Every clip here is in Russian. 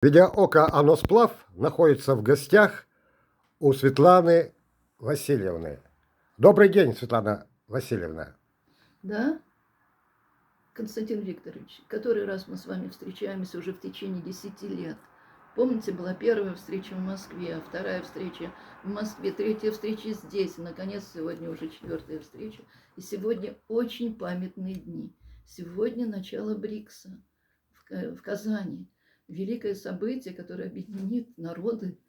Видеооко «Аносплав» находится в гостях у Светланы Васильевны. Добрый день, Светлана Васильевна. Да, Константин Викторович, который раз мы с вами встречаемся уже в течение 10 лет. Помните, была первая встреча в Москве, вторая встреча в Москве, третья встреча здесь, и, наконец, сегодня уже четвертая встреча. И сегодня очень памятные дни. Сегодня начало БРИКСа в Казани. Великое событие, которое объединит народы,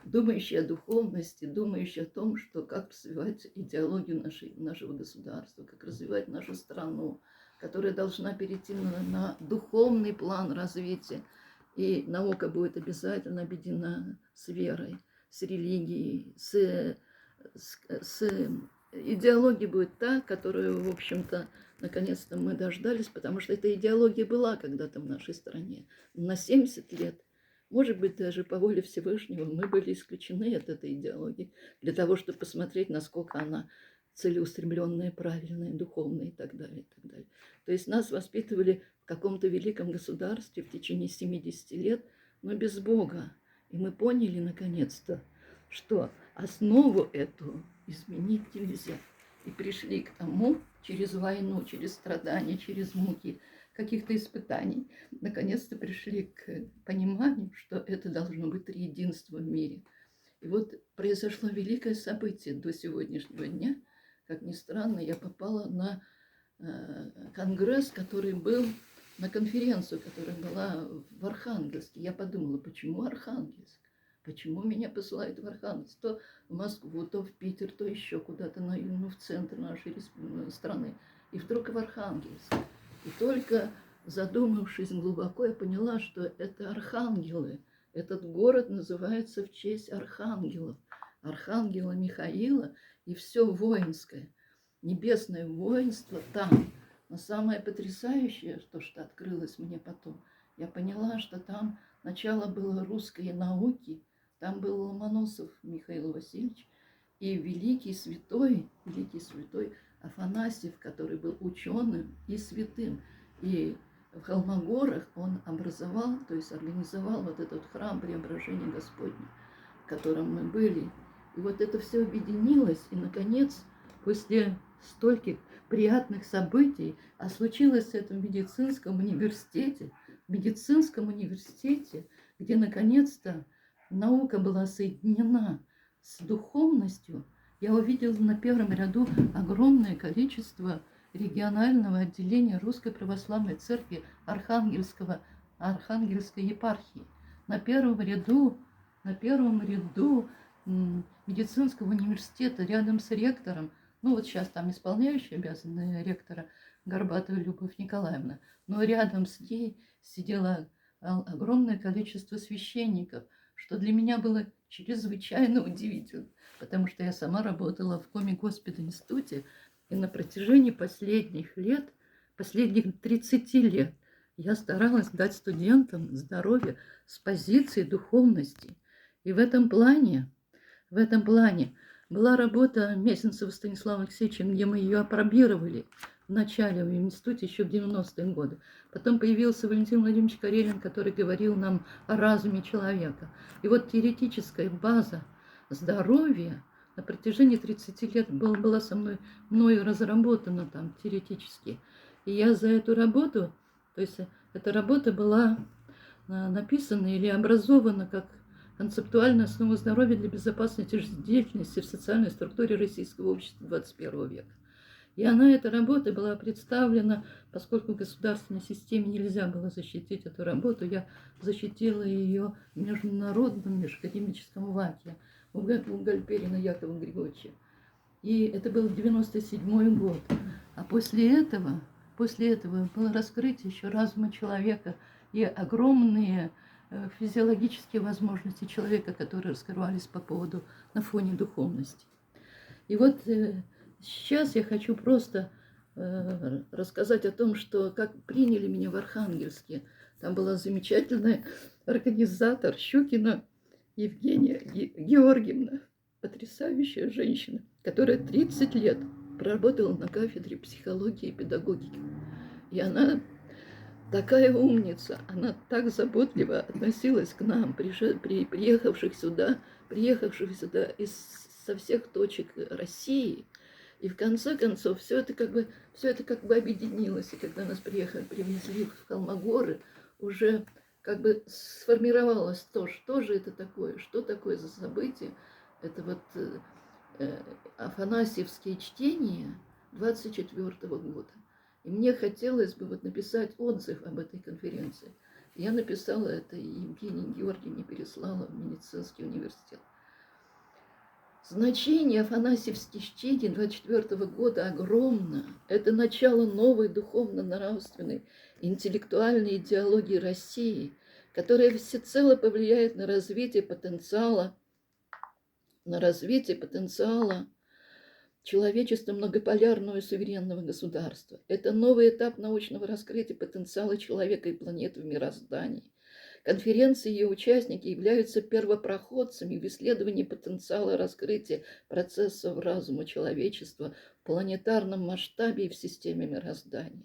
думающие о духовности, думающие о том, что как развивать идеологию нашего государства, как развивать нашу страну, которая должна перейти на духовный план развития. И наука будет обязательно объединена с верой, с религией, с идеологией будет та, которую, в общем-то, наконец-то мы дождались, потому что эта идеология была когда-то в нашей стране на 70 лет. Может быть, даже по воле Всевышнего мы были исключены от этой идеологии для того, чтобы посмотреть, насколько она целеустремленная, правильная, духовная и так далее, и так далее. То есть нас воспитывали в каком-то великом государстве в течение 70 лет, но без Бога. И мы поняли, наконец-то, что основу эту изменить нельзя. И пришли к тому, через войну, через страдания, через муки, каких-то испытаний, наконец-то пришли к пониманию, что это должно быть триединство в мире. И вот произошло великое событие до сегодняшнего дня. Как ни странно, я попала на конгресс, который был, на конференцию, которая была в Архангельске. Я подумала, почему Архангельск? Почему меня посылают в Архангельск? То в Москву, то в Питер, то еще куда-то, в центр нашей страны. И вдруг в Архангельск. И только задумавшись глубоко, я поняла, что это архангелы. Этот город называется в честь архангелов. Архангела Михаила и все воинское. Небесное воинство там. Но самое потрясающее, то, что открылось мне потом, я поняла, что там начало было русской науки, там был Ломоносов Михаил Васильевич и великий святой Афанасьев, который был ученым и святым. И в Холмогорах он образовал, то есть организовал вот этот храм Преображения Господня, в котором мы были. И вот это все объединилось, и, наконец, после стольких приятных событий, а случилось это в медицинском университете, где, наконец-то, наука была соединена с духовностью, я увидела на первом ряду огромное количество регионального отделения Русской Православной Церкви Архангельской епархии. На первом ряду медицинского университета рядом с ректором, ну вот сейчас там исполняющая обязанности ректора Горбатова Любовь Николаевна, но рядом с ней сидело огромное количество священников, что для меня было чрезвычайно удивительно, потому что я сама работала в Коми-Госпиталь-институте, и на протяжении последних 30 лет, я старалась дать студентам здоровье с позиции духовности. И в этом плане была работа Месенцева Станислава Алексеевича, где мы ее апробировали в начале в институте еще в 90-е годы. Потом появился Валентин Владимирович Карелин, который говорил нам о разуме человека. И вот теоретическая база здоровья на протяжении 30 лет была мною разработана там теоретически. И я за эту работу, то есть эта работа была написана или образована как концептуальная основа здоровья для безопасной жизнедеятельности в социальной структуре российского общества 21 века. И эта работа была представлена, поскольку в государственной системе нельзя было защитить эту работу, я защитила ее в международном межакадемическом ВАКе у Гальперина Якова Григорьевича. И это был 97-й год. А после этого было раскрытие еще разума человека и огромные физиологические возможности человека, которые раскрывались на фоне духовности. И вот сейчас я хочу просто рассказать о том, что как приняли меня в Архангельске. Там была замечательная организатор Щукина Евгения Георгиевна, потрясающая женщина, которая 30 лет проработала на кафедре психологии и педагогики. И она Такая умница, она так заботливо относилась к нам, приехавших сюда со всех точек России. И в конце концов все это как бы объединилось. И когда нас привезли в Холмогоры, уже как бы сформировалось то, что же это такое, что такое за событие. Это вот афанасьевские чтения 24-го года. И мне хотелось бы вот написать отзыв об этой конференции. Я написала это, и Евгения Георгиевна переслала в медицинский университет. Значение афанасьевских чтений 24-го года огромно. Это начало новой духовно-нравственной, интеллектуальной идеологии России, которая всецело повлияет на развитие потенциала человечества многополярного и суверенного государства. Это новый этап научного раскрытия потенциала человека и планеты в мироздании. Конференции и ее участники являются первопроходцами в исследовании потенциала раскрытия процессов разума человечества в планетарном масштабе и в системе мироздания.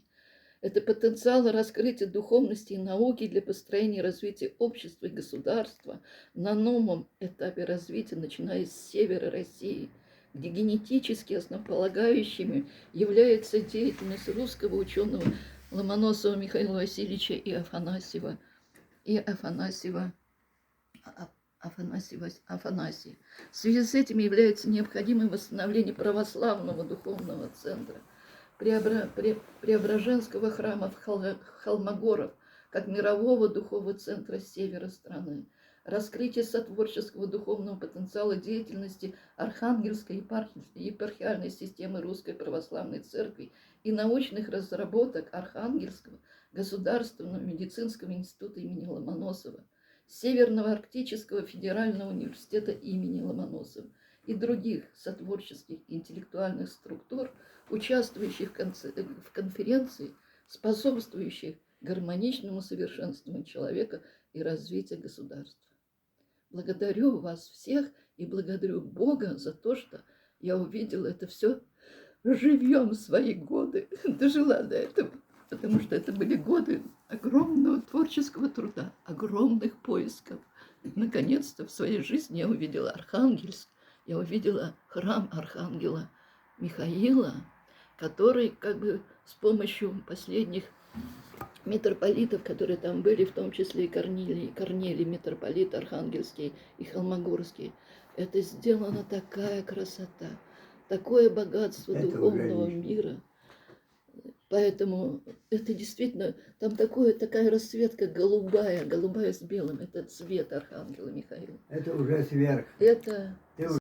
Это потенциал раскрытия духовности и науки для построения и развития общества и государства на новом этапе развития, начиная с севера России, где генетически основополагающими является деятельность русского ученого Ломоносова Михаила Васильевича и Афанасия. В связи с этим является необходимым восстановление православного духовного центра Преображенского храма в Холмогоров, как мирового духовного центра севера страны, раскрытие сотворческого духовного потенциала деятельности Архангельской епархиальной системы Русской Православной Церкви и научных разработок Архангельского государственного медицинского института имени Ломоносова, Северного Арктического федерального университета имени Ломоносова и других сотворческих и интеллектуальных структур, участвующих в конференции, способствующих гармоничному совершенствованию человека и развитию государства. Благодарю вас всех и благодарю Бога за то, что я увидела это все живьем в свои годы, дожила до этого, потому что это были годы огромного творческого труда, огромных поисков. Наконец-то в своей жизни я увидела Архангельск, я увидела храм Архангела Михаила, который как бы с помощью последних митрополитов, которые там были, в том числе и Корнилий митрополит Архангельский и Холмогорский, это сделана такая красота, такое богатство духовного мира. Поэтому это действительно, там такая расцветка голубая с белым, это цвет Архангела Михаила. Это уже сверх. Это